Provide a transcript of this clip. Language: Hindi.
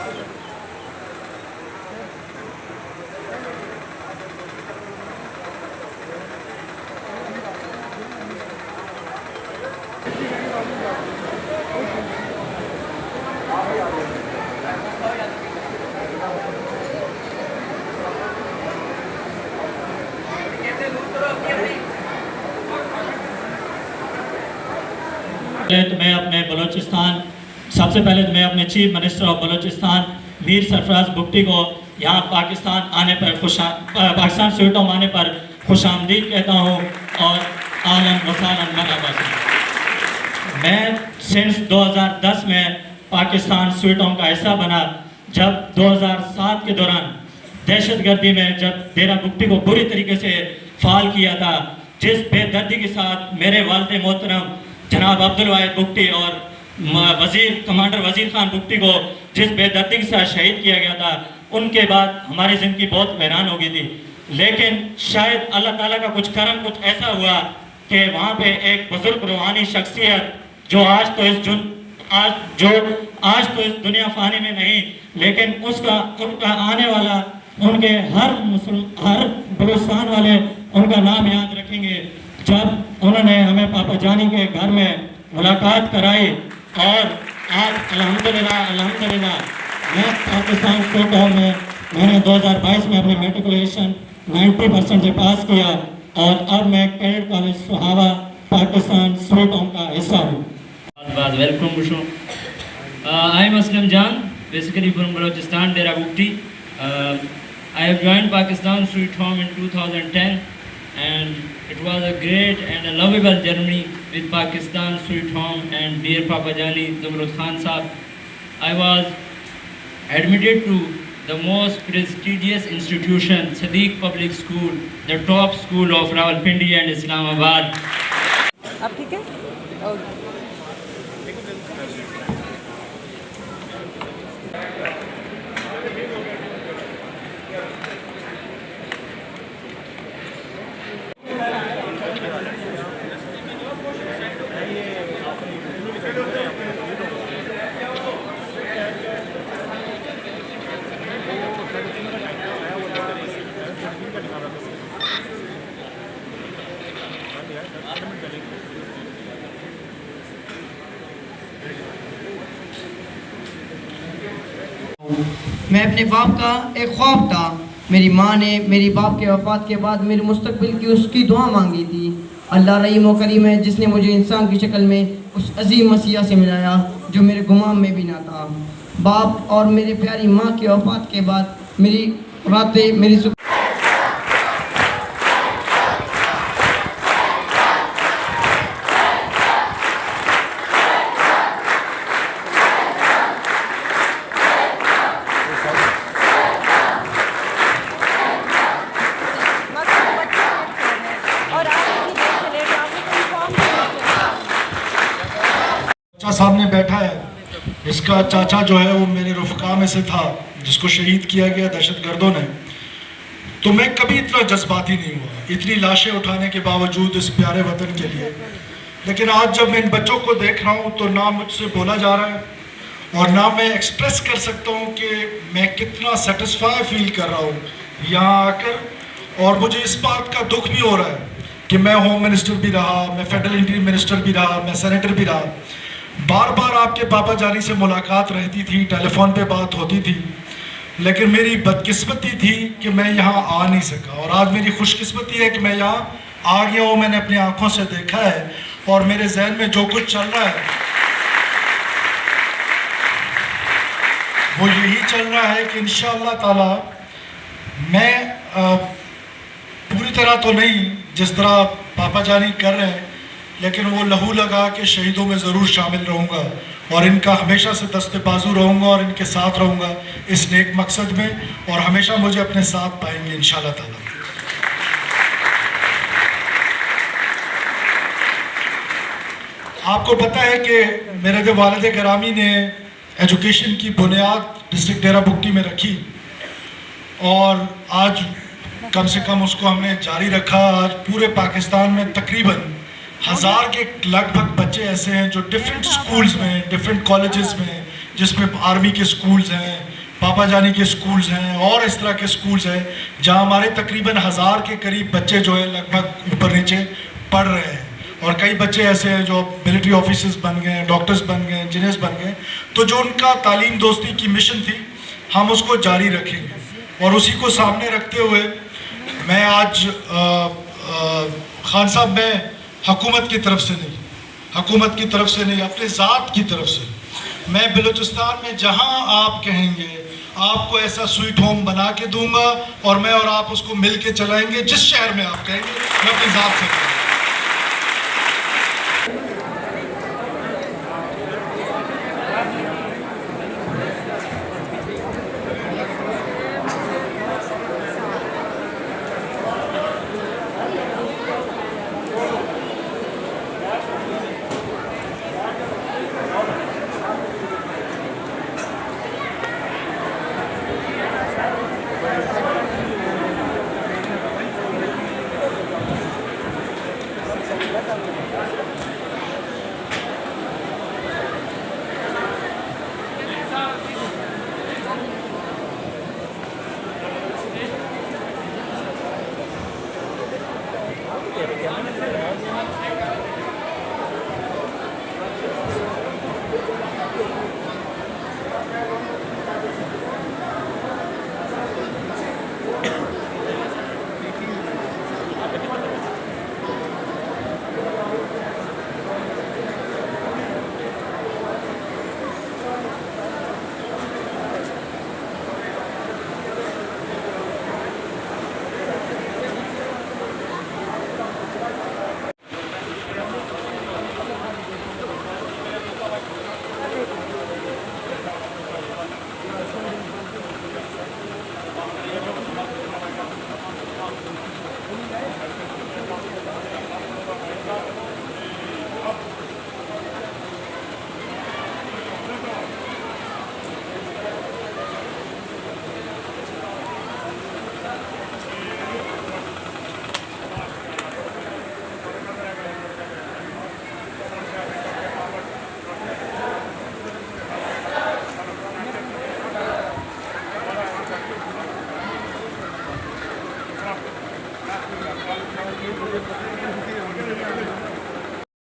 तो मैं अपने बलूचिस्तान सबसे पहले तो मैं अपने chief minister of Balochistan Mir Sarfaraz Bugti को यहाँ पाकिस्तान आने पर पाकिस्तान स्वीट होम आने पर खुशामदीद कहता हूँ और आलन वसालन मरहबा। मैं सिंस 2010 में पाकिस्तान स्वीट होम का हिस्सा बना, जब 2007 के दौरान दहशतगर्दी में जब डेरा बुगटी को बुरी तरीके से फाल किया था, जिस बेदर्दी के साथ मेरे वालिद मोहतरम जनाब अब्दुल वाहिद बुगटी और कमांडर वजीर खान बुगटी को जिस बेदर्दी के साथ शहीद किया गया था, उनके बाद हमारी ज़िंदगी बहुत हैरान हो गई थी। लेकिन शायद अल्लाह ताला का कुछ करम कुछ ऐसा हुआ कि वहाँ पे एक बुजुर्ग रूहानी शख्सियत जो आज तो इस दुनिया फानी में नहीं, लेकिन उनका आने वाला उनके हर बलूचिस्तान वाले उनका नाम याद रखेंगे, जब उन्होंने हमें पापा जानी के घर में मुलाकात कराई। और आज अल्हम्दुलिल्लाह मैं पाकिस्तान स्वीट होम में मैंने 2022 में अपनी मेट्रिकुलेशन 90% से पास किया और अब मैं cadet college Sohawa Pakistan sweet home का हिस्सा हूँ। Welcome I am Aslam Jan, basically from Balochistan, Dera Bukti. I have joined Pakistan Sweet Home in 2010, and it was a great and a lovable journey with Pakistan Sweet Home and dear Papa Jani Zumrud Khan Sahab. I was admitted to the most prestigious institution, Sadiq Public School, the top school of Rawalpindi and Islamabad. अब ठीक है? मैं अपने बाप का एक ख्वाब था। मेरी माँ ने मेरी बाप के वफ़ात के बाद मेरे मुस्तकबिल की उसकी दुआ मांगी थी। अल्लाह रहीम व करीम है, जिसने मुझे इंसान की शक्ल में उस अजीम मसीहा से मिलाया जो मेरे गुमान में भी ना था। बाप और मेरी प्यारी माँ के वफ़ात के बाद मेरी रातें मेरी सामने बैठा है, इसका चाचा जो है वो मेरे रुफ़का में से था जिसको शहीद किया गया दहशतगर्दों ने। तो मैं कभी इतना जज्बाती नहीं हुआ, इतनी लाशें उठाने के बावजूद इस प्यारे वतन के लिए। लेकिन आज जब मैं इन बच्चों को देख रहा हूँ तो ना मुझसे बोला जा रहा है और ना मैं एक्सप्रेस कर सकता हूँ कि मैं कितना सेटिस्फाई फील कर रहा हूँ यहाँ आकर। और मुझे इस बात का दुख भी हो रहा है कि मैं होम मिनिस्टर भी रहा, मैं फेडरल इंटीरियर मिनिस्टर भी रहा, मैं सेनेटर भी रहा। बार बार आपके पापा जानी से मुलाकात रहती थी, टेलीफोन पे बात होती थी, लेकिन मेरी बदकिस्मती थी कि मैं यहाँ आ नहीं सका। और आज मेरी खुशकिस्मती है कि मैं यहाँ आ गया हूँ। मैंने अपनी आंखों से देखा है और मेरे जहन में जो कुछ चल रहा है वो यही चल रहा है कि इंशाअल्लाह ताला मैं पूरी तरह तो नहीं जिस तरह पापा जानी कर रहे हैं, लेकिन वो लहू लगा के शहीदों में ज़रूर शामिल रहूँगा और इनका हमेशा से दस्ते बाजू रहूँगा और इनके साथ रहूँगा इस नेक मकसद में, और हमेशा मुझे अपने साथ पाएंगे इंशाअल्लाह ताला। आपको पता है कि मेरे जो वालिद गिरामी ने एजुकेशन की बुनियाद डिस्ट्रिक्ट डेरा बुगटी में रखी और आज कम से कम उसको हमने जारी रखा। आज पूरे पाकिस्तान में तकरीबन 1000 के लगभग बच्चे ऐसे हैं जो डिफरेंट स्कूल्स में, डिफरेंट कॉलेजेस में, जिसमें आर्मी के स्कूल्स हैं, पापा जानी के स्कूल्स हैं और इस तरह के स्कूल्स हैं जहाँ हमारे तकरीबन 1000 के करीब बच्चे जो है लगभग ऊपर नीचे पढ़ रहे हैं, और कई बच्चे ऐसे हैं जो मिलिट्री ऑफिसर्स बन गए, डॉक्टर्स बन गए, इंजीनियर्स बन गए। तो जो उनका तालीम दोस्ती की मिशन थी हम उसको जारी रखेंगे, और उसी को सामने रखते हुए मैं आज खान साहब मैं हुकूमत की तरफ से नहीं अपने ज़ात की तरफ से मैं बलूचिस्तान में जहां आप कहेंगे आपको ऐसा स्वीट होम बना के दूंगा, और मैं और आप उसको मिल के चलाएंगे। जिस शहर में आप कहेंगे मैं अपनी ज़ात से